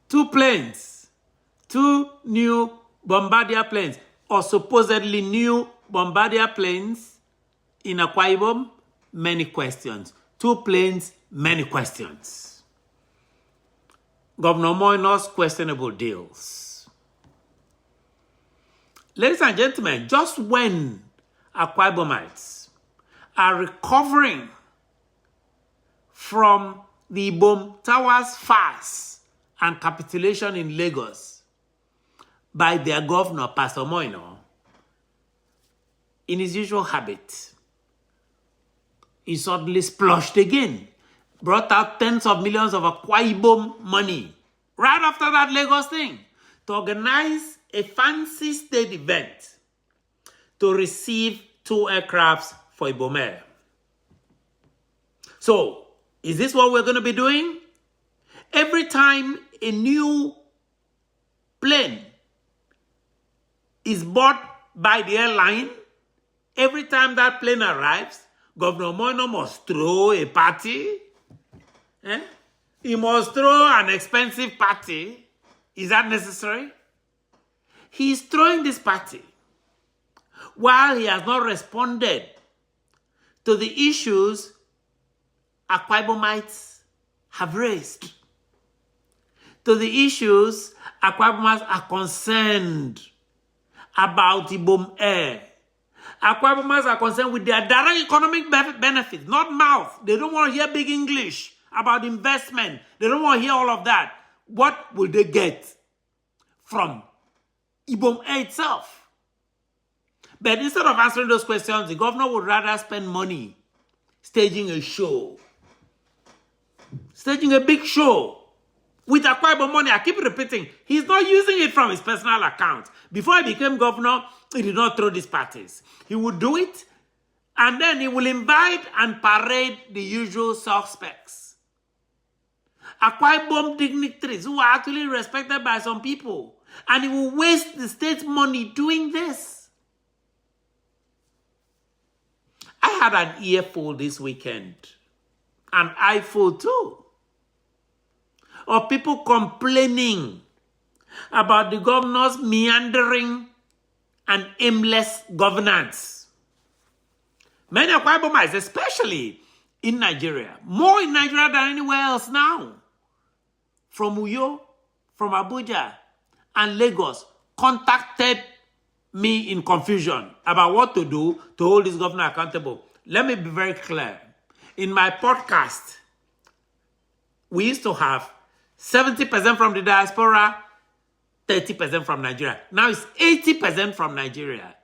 2 planes, 2 new Bombardier planes, or supposedly new Bombardier planes in Akwa Ibom, many questions. 2 planes, many questions. Governor Moino's questionable deals. Ladies and gentlemen, just when Akwa Ibomites are recovering from the Ibom Towers farce and capitulation in Lagos by their governor, Pastor Moino, in his usual habit, he suddenly splashed again, brought out tens of millions of Akwa Ibom money right after that Lagos thing to organize a fancy state event to receive 2 aircrafts for Ibom Air. So, is this what we're going to be doing? Every time a new plane is bought by the airline, every time that plane arrives, Governor Moino must throw a party. He must throw an expensive party. Is that necessary? He's throwing this party while he has not responded to the issues Akwa Ibomites have raised, to the issues Akwa Ibomites are concerned about Ibom Air. Akwa Ibomites are concerned with their direct economic benefits, not mouth. They don't want to hear big English about investment. They don't want to hear all of that. What will they get from Ibom Air itself? But instead of answering those questions, the governor would rather spend money staging a show. Staging a big show with Akwa Ibom money. I keep repeating, he's not using it from his personal account. Before he became governor, he did not throw these parties. He would do it, and then he will invite and parade the usual suspects. Akwa Ibom dignitaries who are actually respected by some people. And he will waste the state's money doing this. I had an earful this weekend, an eyeful too, of people complaining about the governor's meandering and aimless governance. Many Akwa Ibomites, especially in Nigeria, more in Nigeria than anywhere else now, from Uyo, from Abuja, and Lagos, contacted me in confusion about what to do to hold this governor accountable. Let me be very clear. In my podcast, we used to have 70% from the diaspora, 30% from Nigeria. Now it's 80% from Nigeria.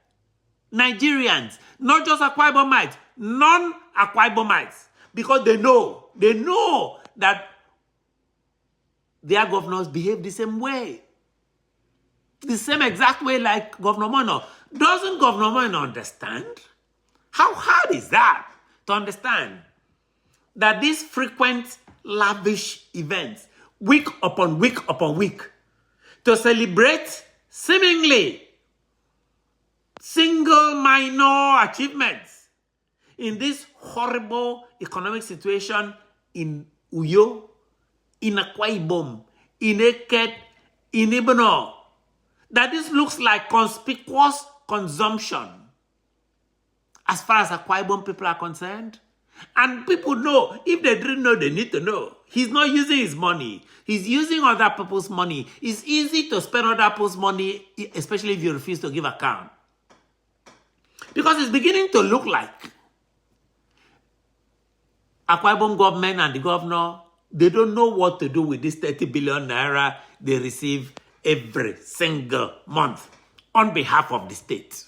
Nigerians, not just Akwa Ibomites, non-Akwa Ibomites, because they know that their governors behave the same way. The same exact way like Governor Moino. Doesn't Governor Moino understand? How hard is that to understand that these frequent lavish events, week upon week upon week, to celebrate seemingly single minor achievements in this horrible economic situation in Uyo, in Akwa Ibom, in Eket, in Ibono, that this looks like conspicuous consumption as far as Akwa Ibom people are concerned. And people know, if they didn't know, they need to know. He's not using his money. He's using other people's money. It's easy to spend other people's money, especially if you refuse to give account. Because it's beginning to look like Akwa Ibom government and the governor, they don't know what to do with this 30 billion naira they receive every single month on behalf of the state.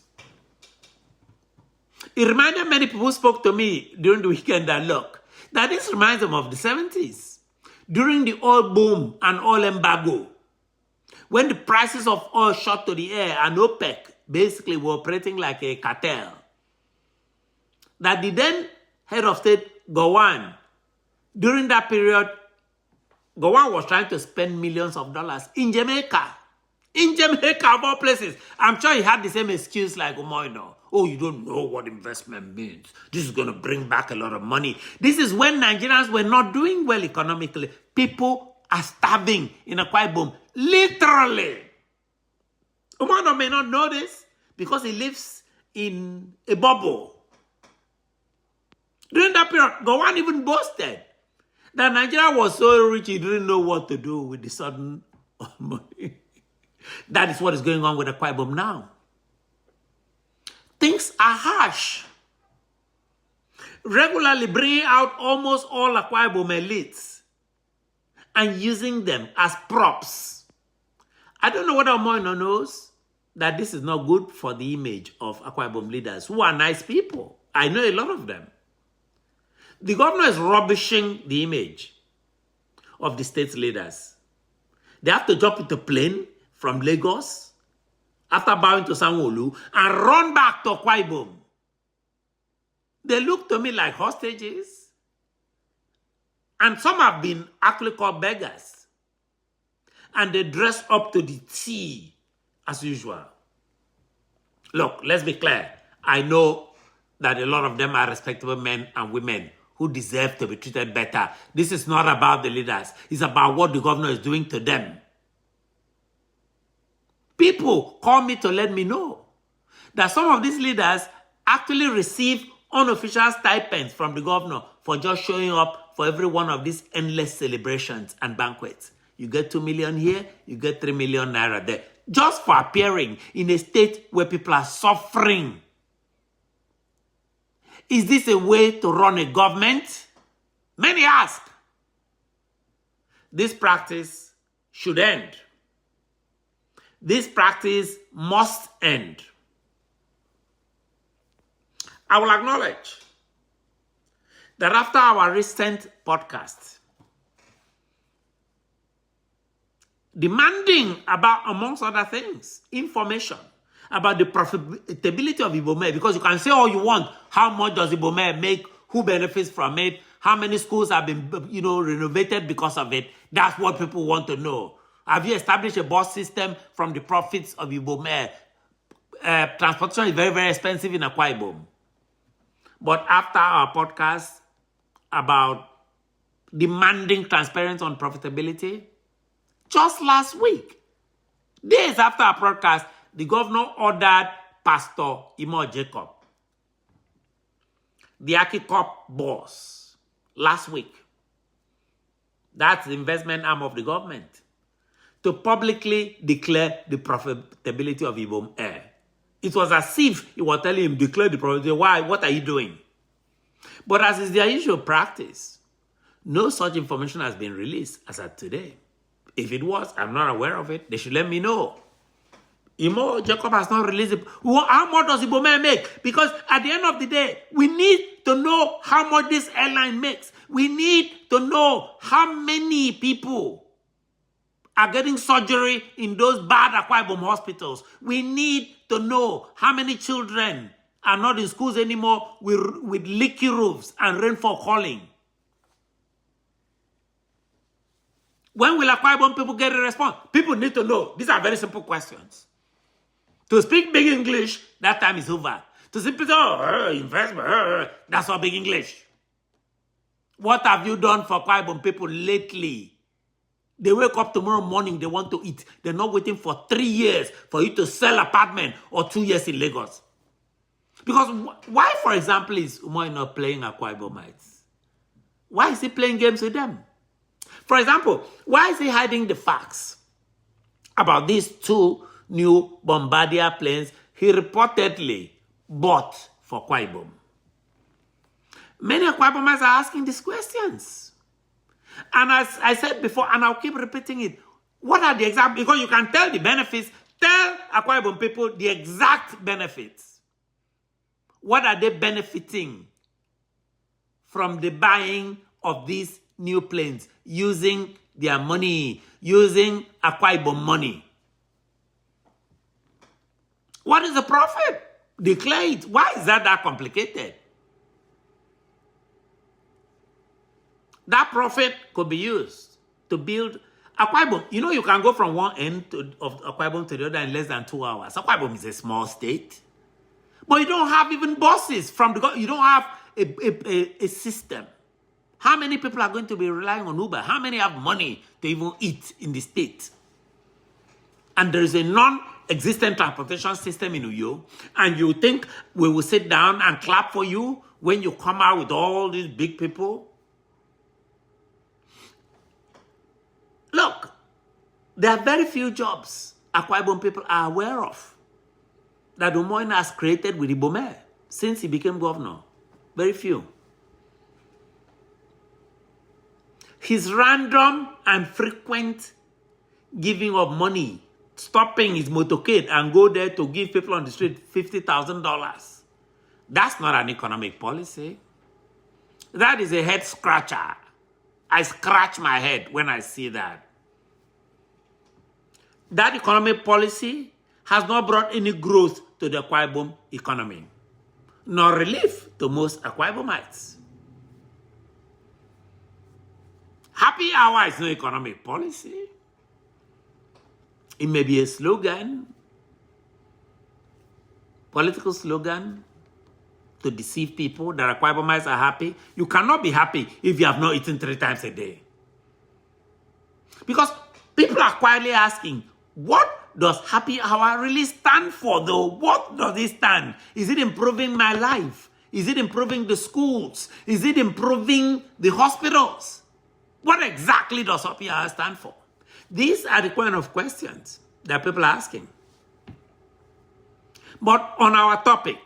It reminded many people who spoke to me during the weekend that look, that this reminds them of the 70s, during the oil boom and oil embargo, when the prices of oil shot to the air and OPEC basically were operating like a cartel. That the then head of state, Govt, during that period, Govt was trying to spend millions of dollars in Jamaica. In Jamaica, of all places. I'm sure he had the same excuse like Moino. Oh, you don't know what investment means. This is going to bring back a lot of money. This is when Nigerians were not doing well economically. People are starving in Akwa Ibom. Literally. Umano may not know this because he lives in a bubble. During that period, Gowon even boasted that Nigeria was so rich he didn't know what to do with the sudden money. That is what is going on with Akwa Ibom now. Things are harsh. Regularly bringing out almost all Akwa Ibom elites and using them as props. I don't know whether Omoino knows that this is not good for the image of Akwa Ibom leaders who are nice people. I know a lot of them. The governor is rubbishing the image of the state's leaders. They have to jump into a plane from Lagos after bowing to Sanwo-Olu and run back to Akwa Ibom. They look to me like hostages. And some have been actually called beggars. And they dress up to the T as usual. Look, let's be clear. I know that a lot of them are respectable men and women who deserve to be treated better. This is not about the leaders. It's about what the governor is doing to them. People call me to let me know that some of these leaders actually receive unofficial stipends from the governor for just showing up for every one of these endless celebrations and banquets. You get 2 million here, you get 3 million naira there. Just for appearing in a state where people are suffering. Is this a way to run a government? Many ask. This practice should end. This practice must end. I will acknowledge that after our recent podcast, demanding about, amongst other things, information about the profitability of Ibome, because you can say all you want, how much does Ibome make, who benefits from it, how many schools have been, renovated because of it. That's what people want to know. Have you established a bus system from the profits of Ibome? Transportation is very, very expensive in Akwa Ibom. But after our podcast about demanding transparency on profitability, just last week, days after our broadcast, the governor ordered Pastor Imo Jacob, the Akikop boss, last week, that's the investment arm of the government, to publicly declare the profitability of Ibom Air. It was as if he was telling him, declare the profitability. Why? What are you doing? But as is their usual practice, no such information has been released as of today. If it was, I'm not aware of it. They should let me know. Imo Jacob has not released it. How much does Ibome make? Because at the end of the day, we need to know how much this airline makes. We need to know how many people are getting surgery in those bad Akwa Ibom hospitals. We need to know how many children are not in schools anymore with leaky roofs and rainfall falling. When will Akwa Ibom people get a response? People need to know. These are very simple questions. To speak big English, that time is over. To simply say, investment, that's all big English. What have you done for Akwa Ibom people lately? They wake up tomorrow morning, they want to eat. They're not waiting for 3 years for you to sell apartment or 2 years in Lagos. Because why, for example, is Umoy not playing Akwa Ibomites? Why is he playing games with them? For example, why is he hiding the facts about these 2 new Bombardier planes he reportedly bought for Akwa Ibom? Many Akwa Ibomites are asking these questions. And as I said before, and I'll keep repeating it, what are the exact, because you can tell the benefits, tell Akwa Ibom people the exact benefits. What are they benefiting from the buying of these new planes, using their money, using Akwa Ibom money? What is the profit? Declare it. Why is that complicated? That profit could be used to build Akwa Ibom. You know, you can go from one end of Akwa Ibom to the other in less than 2 hours. Akwa Ibom is a small state. But you don't have even buses from the government. You don't have a system. How many people are going to be relying on Uber? How many have money to even eat in the state? And there is a non-existent transportation system in Uyo, and you think we will sit down and clap for you when you come out with all these big people? Look, there are very few jobs Akwa Ibom people are aware of that Umoina has created with Ibome since he became governor. Very few. His random and frequent giving of money, stopping his motorcade and go there to give people on the street $50,000. That's not an economic policy. That is a head scratcher. I scratch my head when I see that. That economic policy has not brought any growth to the Akwa Ibom economy, nor relief to most Akwa Ibomites. Happy hour is no economic policy. It may be a slogan, political slogan, to deceive people that Akwa Ibomites are happy. You cannot be happy if you have not eaten 3 times a day. Because people are quietly asking, what does happy hour really stand for though? What does it stand? Is it improving my life? Is it improving the schools? Is it improving the hospitals? What exactly does happy hour stand for? These are the kind of questions that people are asking. But on our topic,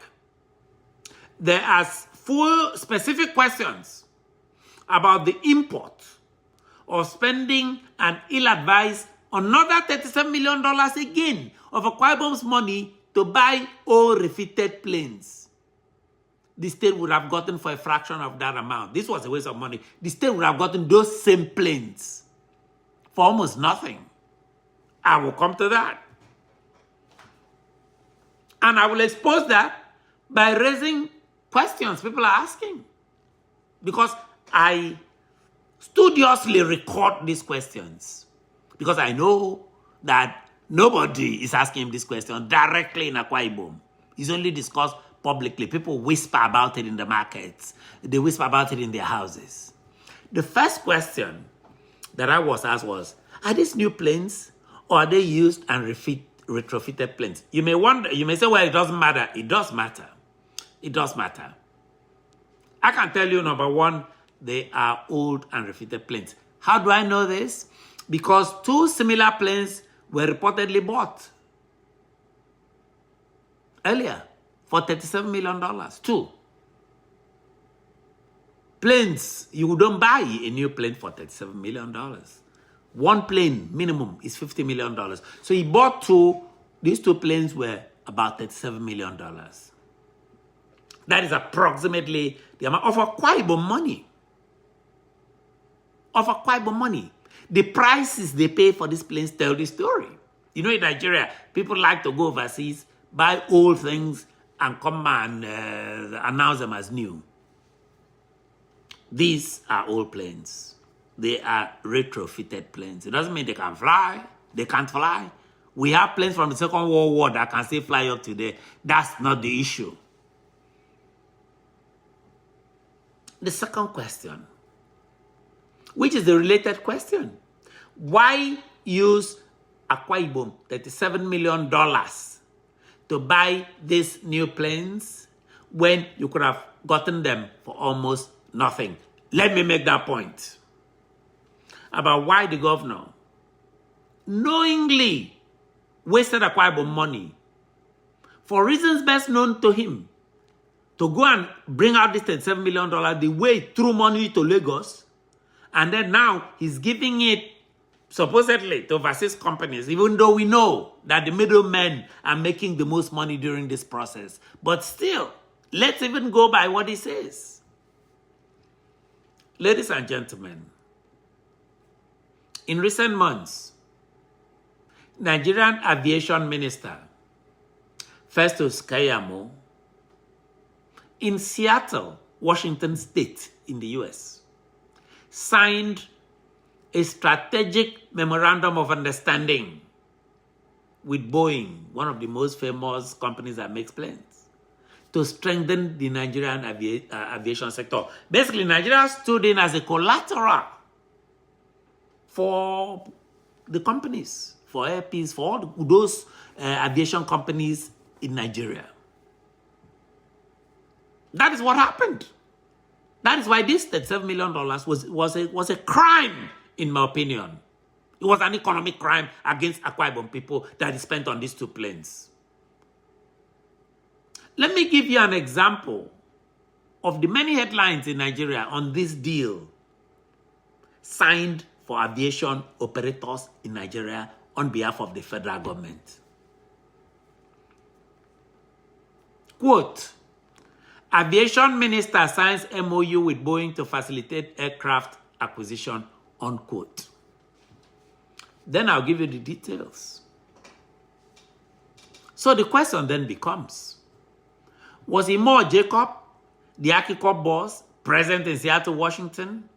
there are full specific questions about the import of spending an ill-advised another $37 million again of Akwa Ibom's money to buy old refitted planes. The state would have gotten for a fraction of that amount. This was a waste of money. The state would have gotten those same planes for almost nothing. I will come to that. And I will expose that by raising questions people are asking. Because I studiously record these questions. Because I know that nobody is asking him this question directly in Akwa Ibom. It's only discussed publicly. People whisper about it in the markets. They whisper about it in their houses. The first question that I was asked was, are these new planes or are they used and retrofitted planes? You may wonder, you may say, well, it doesn't matter. It does matter. It does matter. I can tell you, number one, they are old and refitted planes. How do I know this? Because 2 similar planes were reportedly bought earlier for $37 million. 2 planes, you don't buy a new plane for $37 million. 1 plane minimum is $50 million. So he bought 2. These 2 planes were about $37 million. That is approximately the amount of Akwa Ibom money. Of Akwa Ibom money. The prices they pay for these planes tell the story. You know, in Nigeria, people like to go overseas, buy old things, and come and announce them as new. These are old planes. They are retrofitted planes. It doesn't mean they can fly. They can't fly. We have planes from the Second World War that can still fly up today. That's not the issue. The second question, which is the related question. Why use Akwa Ibom $37 million to buy these new planes when you could have gotten them for almost nothing? Let me make that point about why the governor knowingly wasted Akwa Ibom money for reasons best known to him to go and bring out this $37 million the way he threw money to Lagos. And then now he's giving it supposedly to overseas companies, even though we know that the middlemen are making the most money during this process. But still, let's even go by what he says. Ladies and gentlemen, in recent months, Nigerian Aviation Minister Festus Keyamo in Seattle, Washington State in the US, signed a strategic memorandum of understanding with Boeing, one of the most famous companies that makes planes, to strengthen the Nigerian aviation sector. Basically, Nigeria stood in as a collateral for the companies, for airpeace, for all those aviation companies in Nigeria. That is what happened. That is why this $37 million was a crime, in my opinion. It was an economic crime against Akwa Ibom people that is spent on these two planes. Let me give you an example of the many headlines in Nigeria on this deal signed for aviation operators in Nigeria on behalf of the federal government. Quote, Aviation Minister signs MOU with Boeing to facilitate aircraft acquisition, unquote. Then I'll give you the details. So the question then becomes, was Imo Jacob, the Akiko boss, present in Seattle, Washington,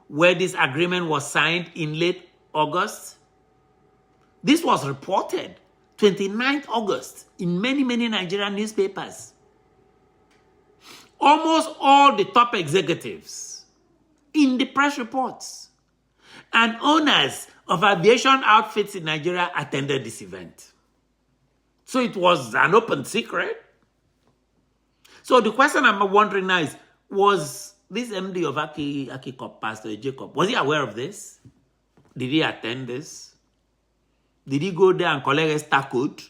where this agreement was signed in late August? This was reported 29th August in many, many Nigerian newspapers. Almost all the top executives in the press reports and owners of aviation outfits in Nigeria attended this event. So it was an open secret. So the question I'm wondering now is, was this MD of Akiko, Pastor Jacob, was he aware of this? Did he attend this? Did he go there and collect extra code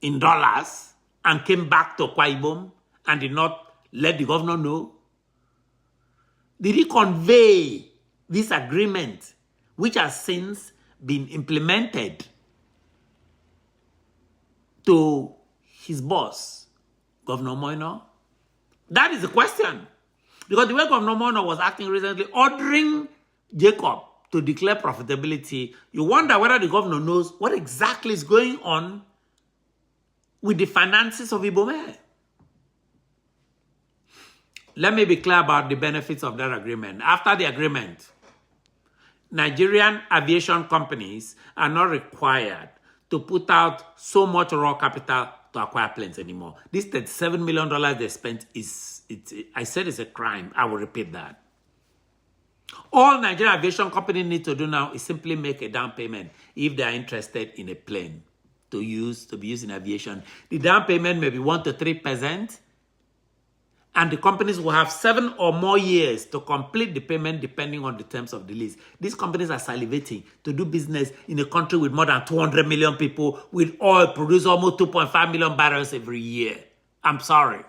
in dollars and came back to Akwa Ibom and did not let the governor know? Did he convey this agreement, which has since been implemented, to his boss, Governor Moino? That is the question. Because the way Governor Moino was acting recently, ordering Jacob to declare profitability, you wonder whether the governor knows what exactly is going on with the finances of Ibome. Let me be clear about the benefits of that agreement. After the agreement, Nigerian aviation companies are not required to put out so much raw capital to acquire planes anymore. This $37 million they spent I said it's a crime. I will repeat that. All Nigerian aviation companies need to do now is simply make a down payment if they are interested in a plane to be used in aviation. The down payment may be 1 to 3%, and the companies will have 7 or more years to complete the payment depending on the terms of the lease. These companies are salivating to do business in a country with more than 200 million people, with oil produced almost 2.5 million barrels every year. I'm sorry.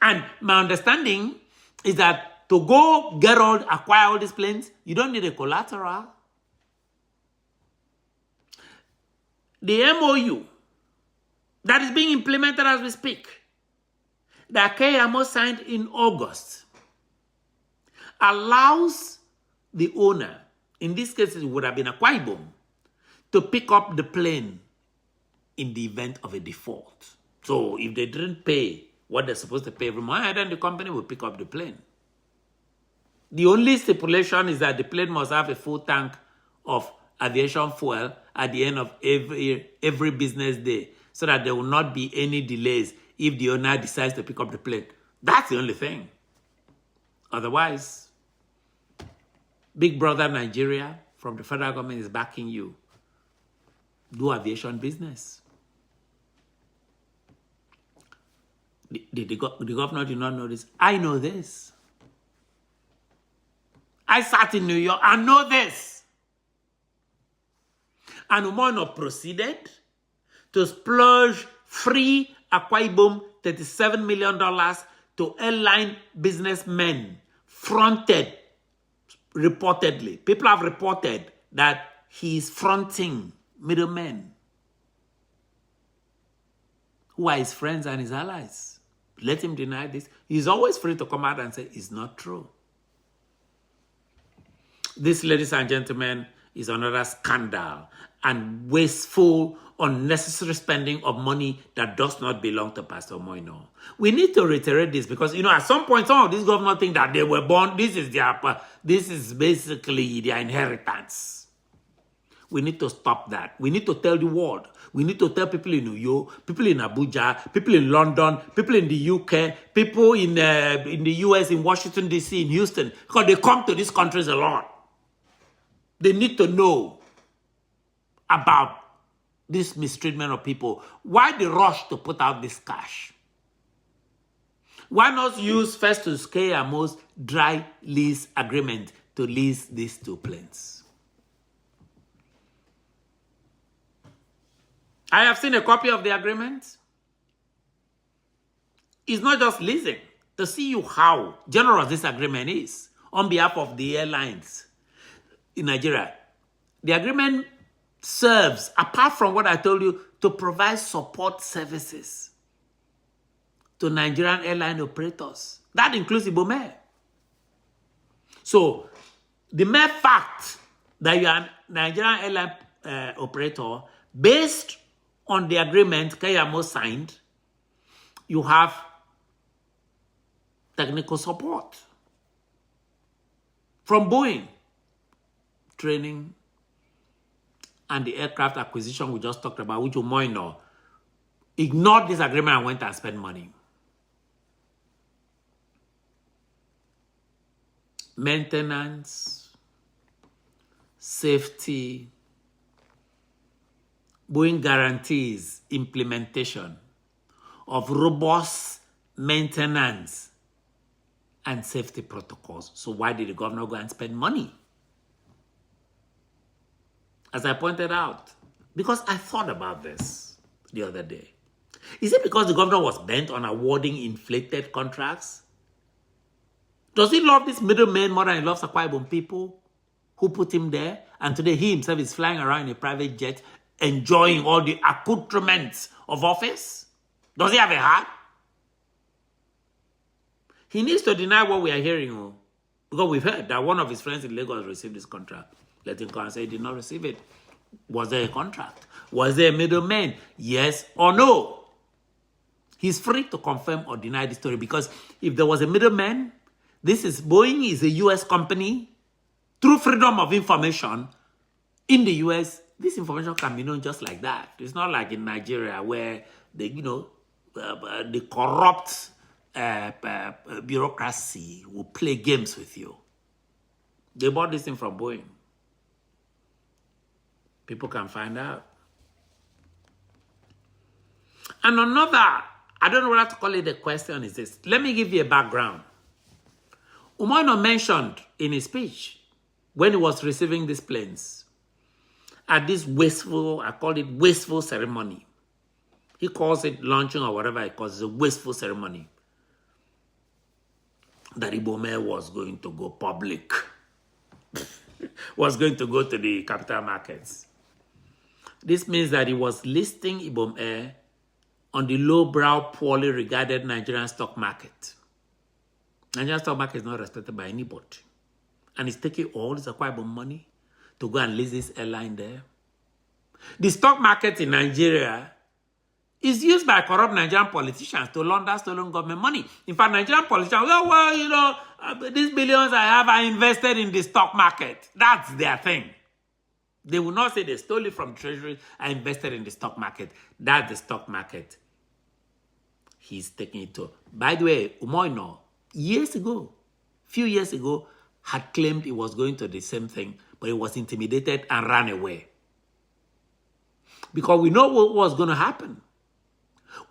And my understanding is that to go acquire all these planes, you don't need a collateral. The MOU that is being implemented as we speak, that KMO signed in August, allows the owner, in this case it would have been Akwa Ibom, to pick up the plane in the event of a default. So if they didn't pay what they're supposed to pay every month, then the company will pick up the plane. The only stipulation is that the plane must have a full tank of aviation fuel at the end of every business day, so that there will not be any delays if the owner decides to pick up the plane. That's the only thing. Otherwise, Big Brother Nigeria from the federal government is backing you. Do aviation business. The governor did not know this. I know this. I sat in New York. I know this. And Umono proceeded to splurge free Akwa Ibom $37 million to airline businessmen, fronted, reportedly. People have reported that he is fronting middlemen who are his friends and his allies. Let him deny this. He's always free to come out and say it's not true. This, ladies and gentlemen, is another scandal and wasteful, unnecessary spending of money that does not belong to Pastor Moino. We need to reiterate this because, at some point, some of these governors think that they were born, this is basically their inheritance. We need to stop that. We need to tell the world. We need to tell people in New York, people in Abuja, people in London, people in the UK, people in the US, in Washington, D.C., in Houston, because they come to these countries a lot. They need to know about this mistreatment of people. Why the rush to put out this cash? Why not use Festus Keyamo's dry lease agreement to lease these 2 planes? I have seen a copy of the agreement. It's not just leasing. To see you how generous this agreement is on behalf of the airlines in Nigeria. The agreement serves, apart from what I told you, to provide support services to Nigerian airline operators. That includes Ibome. So, the mere fact that you are a Nigerian airline operator, based on the agreement Keyamo signed, you have technical support from Boeing, training, and the aircraft acquisition we just talked about, which Umoino ignored this agreement and went and spent money. Maintenance, safety, Boeing guarantees implementation of robust maintenance and safety protocols. So why did the governor go and spend money? As I pointed out, because I thought about this the other day. Is it because the governor was bent on awarding inflated contracts? Does he love this middleman more than he loves Akwa Ibom people who put him there? And today he himself is flying around in a private jet, enjoying all the accoutrements of office? Does he have a heart? He needs to deny what we are hearing, because we've heard that one of his friends in Lagos received this contract. Let him come and say he did not receive it. Was there a contract? Was there a middleman? Yes or no? He's free to confirm or deny the story, because if there was a middleman, Boeing is a US company. Through freedom of information in the US, this information can be known just like that. It's not like in Nigeria where the corrupt bureaucracy will play games with you. They bought this thing from Boeing. People can find out. And another, I don't know what to call it, the question is this. Let me give you a background. Umoino mentioned in his speech when he was receiving these planes at this wasteful, I call it wasteful ceremony. He calls it launching or whatever he calls it, a wasteful ceremony. That Ibome was going to go public, was going to go to the capital markets. This means that he was listing Ibome on the lowbrow, poorly regarded Nigerian stock market. Nigerian stock market is not respected by anybody. And he's taking all this Akwa Ibom money to go and list this airline there. The stock market in Nigeria is used by corrupt Nigerian politicians to launder stolen government money. In fact, Nigerian politicians, these billions I have are invested in the stock market. That's their thing. They will not say they stole it from Treasury and invested in the stock market. That's the stock market he's taking it to. By the way, Umoino, few years ago, had claimed he was going to the same thing, but he was intimidated and ran away. Because we know what was going to happen.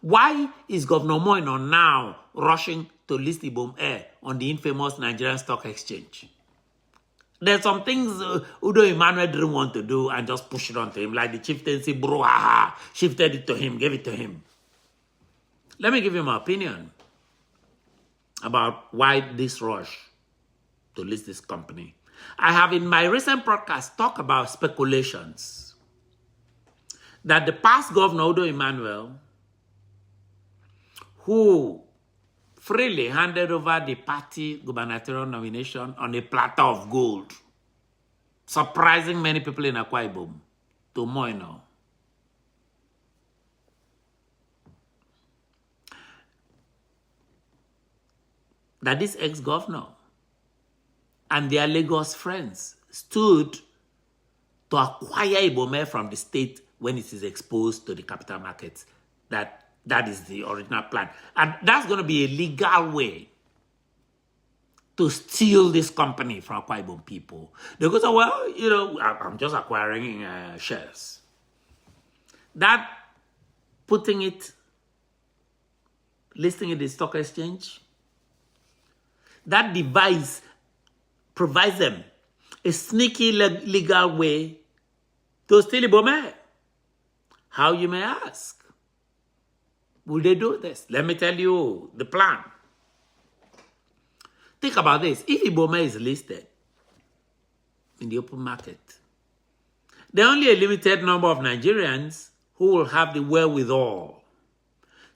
Why is Governor Umoino now rushing to list Ibom on the infamous Nigerian Stock Exchange? There's some things Udo Emmanuel didn't want to do and just push it onto him, like the chieftaincy brouhaha, shifted it to him, gave it to him. Let me give you my opinion about why this rush to list this company. I have in my recent broadcast talked about speculations that the past governor, Udo Emmanuel, who freely handed over the party gubernatorial nomination on a platter of gold, surprising many people in Akwa Ibom, to Umoino. That this ex-governor and their Lagos friends stood to acquire Ibome from the state when it is exposed to the capital markets. That is the original plan. And that's going to be a legal way to steal this company from Akwa Ibom people. They go, well, you know, I'm just acquiring shares. That putting it, listing in the stock exchange, that device provides them a sneaky legal way to steal Ibome. How, you may ask? Will they do this? Let me tell you the plan. Think about this. If Ibome is listed in the open market, there are only a limited number of Nigerians who will have the wherewithal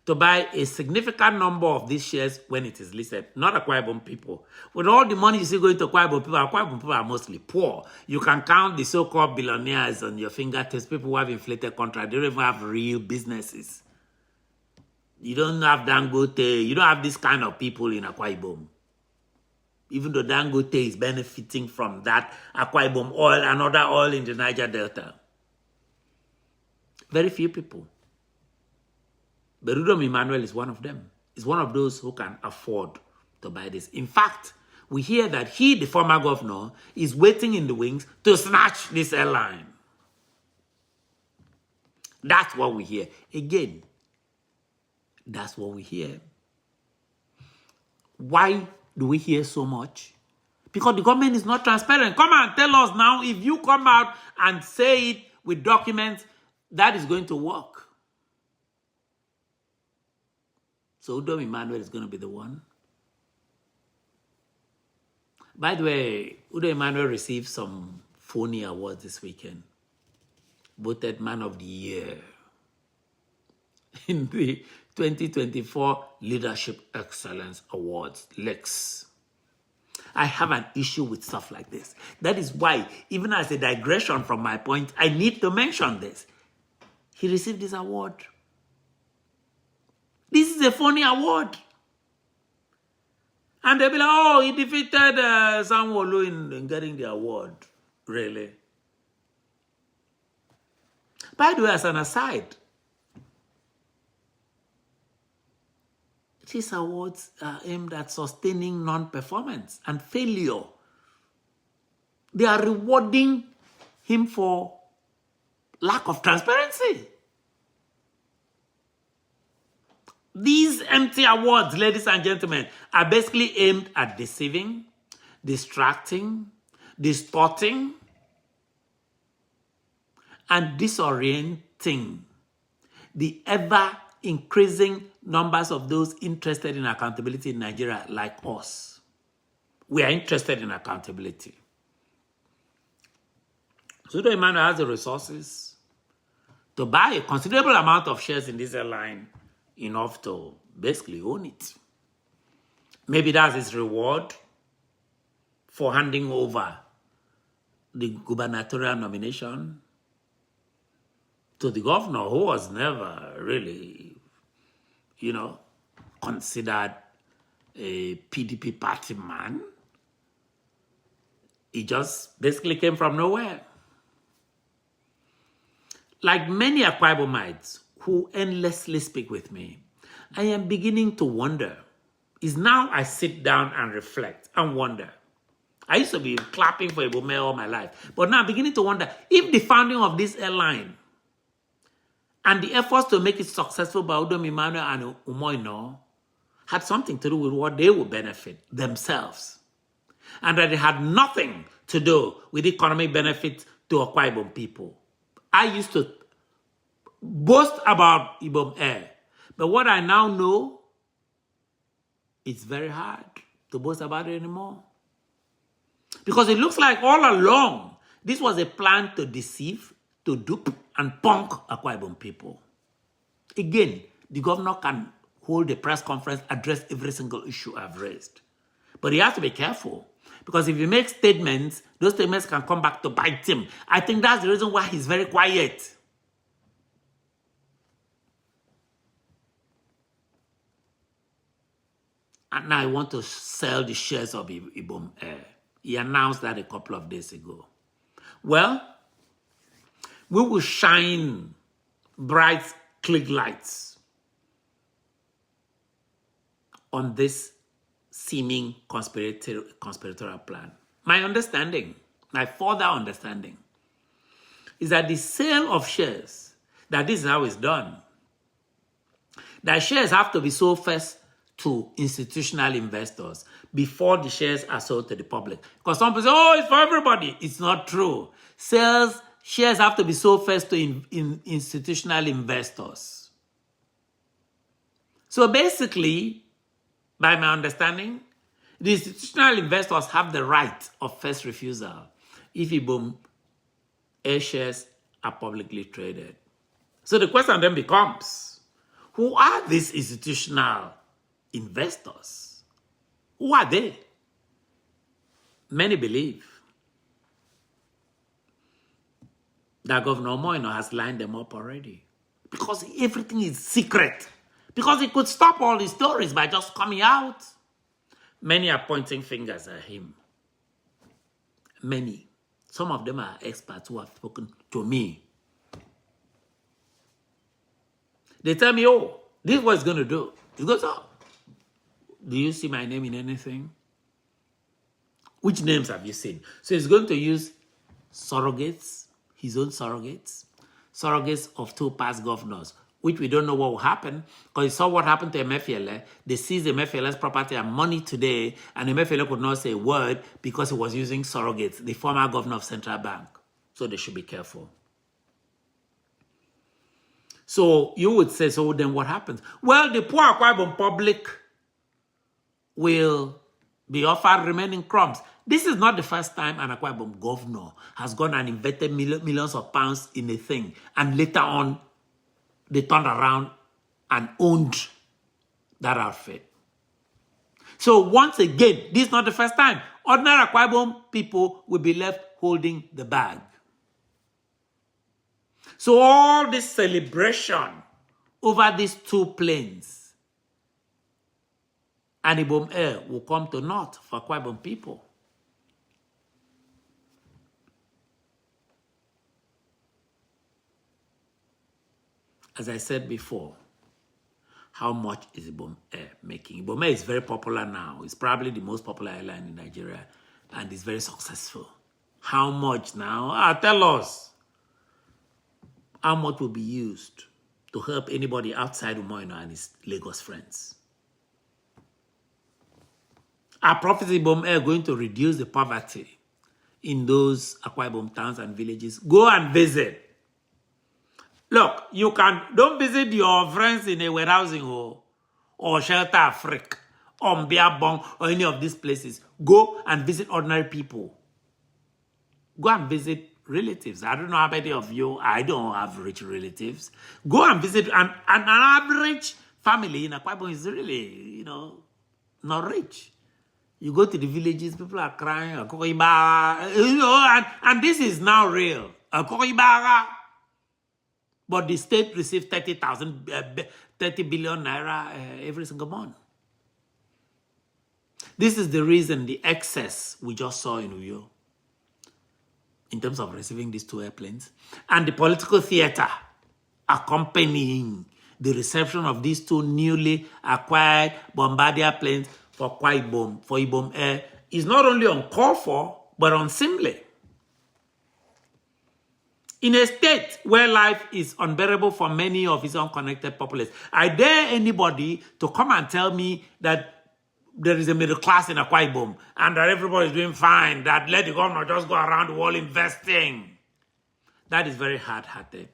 to buy a significant number of these shares when it is listed, not Akwa Ibom people. With all the money you see going to Akwa Ibom people are mostly poor. You can count the so-called billionaires on your fingertips, people who have inflated contracts. They don't even have real businesses. You don't have Dangote. You don't have this kind of people in Akwa Ibom. Even though Dangote is benefiting from that Akwa Ibom oil and other oil in the Niger Delta. Very few people. But Udom Emmanuel is one of them. He's one of those who can afford to buy this. In fact, we hear that he, the former governor, is waiting in the wings to snatch this airline. That's what we hear. Again, that's what we hear. Why do we hear so much? Because the government is not transparent. Come and tell us now, if you come out and say it with documents, that is going to work. So Udom Emmanuel is going to be the one. By the way, Udom Emmanuel received some phony awards this weekend. Voted Man of the Year in the 2024 Leadership Excellence Awards, LEX. I have an issue with stuff like this. That is why, even as a digression from my point, I need to mention this. He received this award. This is a phony award. And they'll be like, oh, he defeated Sanwo-Olu in getting the award. Really? By the way, as an aside, these awards are aimed at sustaining non-performance and failure. They are rewarding him for lack of transparency. These empty awards, ladies and gentlemen, are basically aimed at deceiving, distracting, distorting, and disorienting the ever-increasing numbers of those interested in accountability in Nigeria like us. We are interested in accountability. So Udom Emmanuel has the resources to buy a considerable amount of shares in this airline, enough to basically own it. Maybe that's his reward for handing over the gubernatorial nomination to the governor, who was never really, considered a PDP party man. He just basically came from nowhere. Like many Akwa Ibomites who endlessly speak with me, I am beginning to wonder. Is now I sit down and reflect and wonder. I used to be clapping for Ibome all my life, but now I'm beginning to wonder if the founding of this airline and the efforts to make it successful by Udom Emmanuel and Umoino had something to do with what they would benefit themselves, and that it had nothing to do with economic benefit to Akwa Ibom people. I used to boast about Ibom Air, but what I now know, it's very hard to boast about it anymore. Because it looks like all along, this was a plan to deceive, to dupe, and punk Akwa Ibom people. Again, the governor can hold a press conference, address every single issue I've raised. But he has to be careful, because if he makes statements, those statements can come back to bite him. I think that's the reason why he's very quiet. And now I want to sell the shares of Ibom Air. He announced that a couple of days ago. Well, We will shine bright click lights on this seeming conspiratorial plan. My understanding, my further understanding, is that the sale of shares, that this is how it's done, that shares have to be sold first to institutional investors before the shares are sold to the public. Because some people say, oh, it's for everybody. It's not true. Shares have to be sold first to institutional investors. So basically, by my understanding, the institutional investors have the right of first refusal if IBOM Air shares are publicly traded. So the question then becomes, who are these institutional investors? Who are they? Many believe that Governor Moino has lined them up already because everything is secret. Because he could stop all these stories by just coming out. Many are pointing fingers at him. Many. Some of them are experts who have spoken to me. They tell me, oh, this is what it's going to do. He goes, oh, do you see my name in anything? Which names have you seen? So he's going to use surrogates, his own surrogates of two past governors, which we don't know what will happen, because you saw what happened to Emefiele. They seized Emefiele's property and money today, and Emefiele could not say a word because he was using surrogates, the former governor of Central Bank. So they should be careful. So you would say, so then what happens? Well, the poor Akwa Ibom public will be offered remaining crumbs. This is not the first time an Akwa Ibom governor has gone and invested millions of pounds in a thing, and later on, they turned around and owned that outfit. So once again, this is not the first time. Ordinary Akwa Ibom people will be left holding the bag. So all this celebration over these two planes and Ibom Air will come to naught for Akwa Ibom people. As I said before, how much is Ibom Air making? Ibom Air is very popular now. It's probably the most popular airline in Nigeria, and it's very successful. How much now? Tell us. How much will be used to help anybody outside Umoino and his Lagos friends? Are profits in Ibom Air going to reduce the poverty in those Akwa Ibom towns and villages? Go and visit. Look, don't visit your friends in a warehousing or Shelter Africa or Mbiabong or any of these places. Go and visit ordinary people. Go and visit relatives. I don't know how many of you, I don't have rich relatives. Go and visit an average family in Akwa Ibom is really, not rich. You go to the villages, people are crying, and this is now real. But the state receives 30 billion naira every single month. This is the reason the excess we just saw in Uyo, in terms of receiving these two airplanes, and the political theater accompanying the reception of these two newly acquired Bombardier planes for Ibom Air is not only uncalled for, but unseemly. In a state where life is unbearable for many of its unconnected populace, I dare anybody to come and tell me that there is a middle class in Akwa Ibom and that everybody is doing fine, that let the governor just go around the world investing. That is very hard-hearted.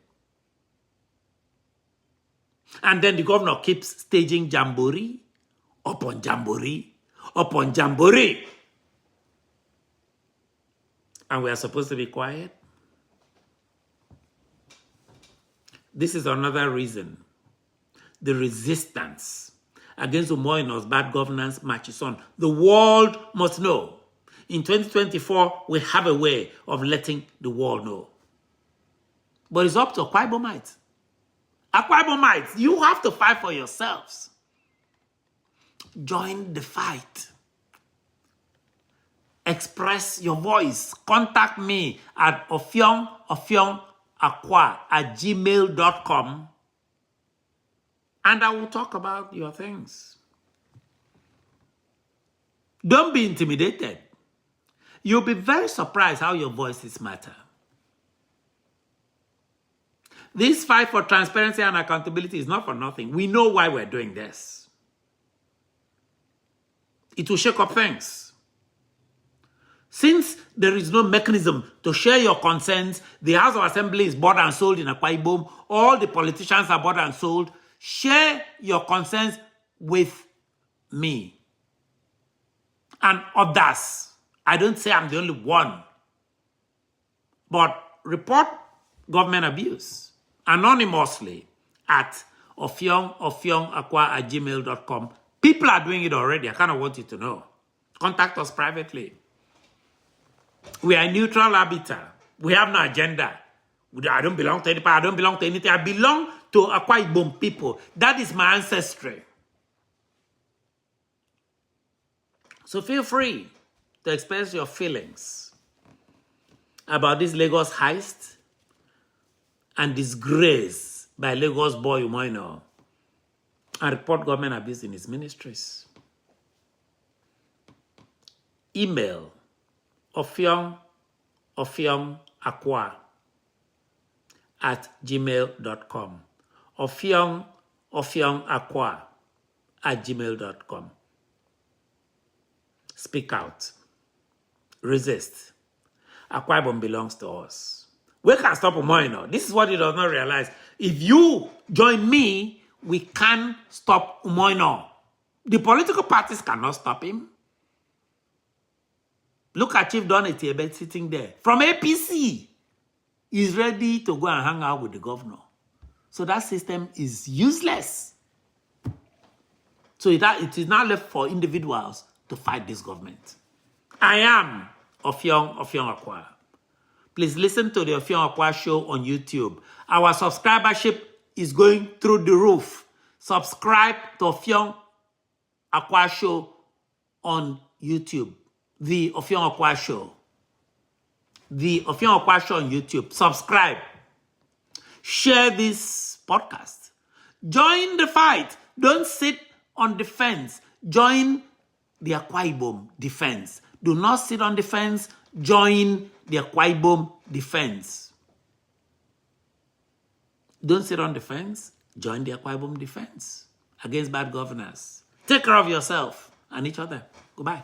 And then the governor keeps staging jamboree upon jamboree upon jamboree. And we are supposed to be quiet. This is another reason the resistance against Umoino's bad governance marches on. The world must know. In 2024, we have a way of letting the world know. But it's up to Akwa Ibomites. Akwa Ibomites, you have to fight for yourselves. Join the fight. Express your voice. Contact me at Offiong ofiongaqua@gmail.com, and I will talk about your things. Don't be intimidated. You'll be very surprised how your voices matter. This fight for transparency and accountability is not for nothing. We know why we're doing this. It will shake up things. Since there is no mechanism to share your concerns, the House of Assembly is bought and sold in Akwa Ibom. All the politicians are bought and sold. Share your concerns with me and others. I don't say I'm the only one. But report government abuse anonymously at ofiongaqua@gmail.com. People are doing it already. I kind of want you to know. Contact us privately. We are a neutral arbiter. We have no agenda. I don't belong to anybody. I don't belong to anything. I belong to Akwa Ibom people. That is my ancestry. So feel free to express your feelings about this Lagos heist and disgrace by Lagos boy Umoino, and report government abuse in his ministries. Email Offiong Aqua @gmail.com. Offiong Aqua @gmail.com. Speak out. Resist. Akwa Ibom belongs to us. We can stop Umoino. This is what he does not realize. If you join me, we can stop Umoino. The political parties cannot stop him. Look at Chief Don Etiebe sitting there. From APC, he's ready to go and hang out with the governor. So that system is useless. So it is now left for individuals to fight this government. I am Offiong Aqua. Please listen to the Offiong Aqua show on YouTube. Our subscribership is going through the roof. Subscribe to Offiong Aqua show on YouTube. The Offiong Aqua show. The Offiong Aqua show on YouTube. Subscribe. Share this podcast. Join the fight. Don't sit on the fence. Join the Akwa Ibom defense. Do not sit on the fence. Join the Akwa Ibom defense. Don't sit on the fence. Join the Akwa Ibom defense against bad governors. Take care of yourself and each other. Goodbye.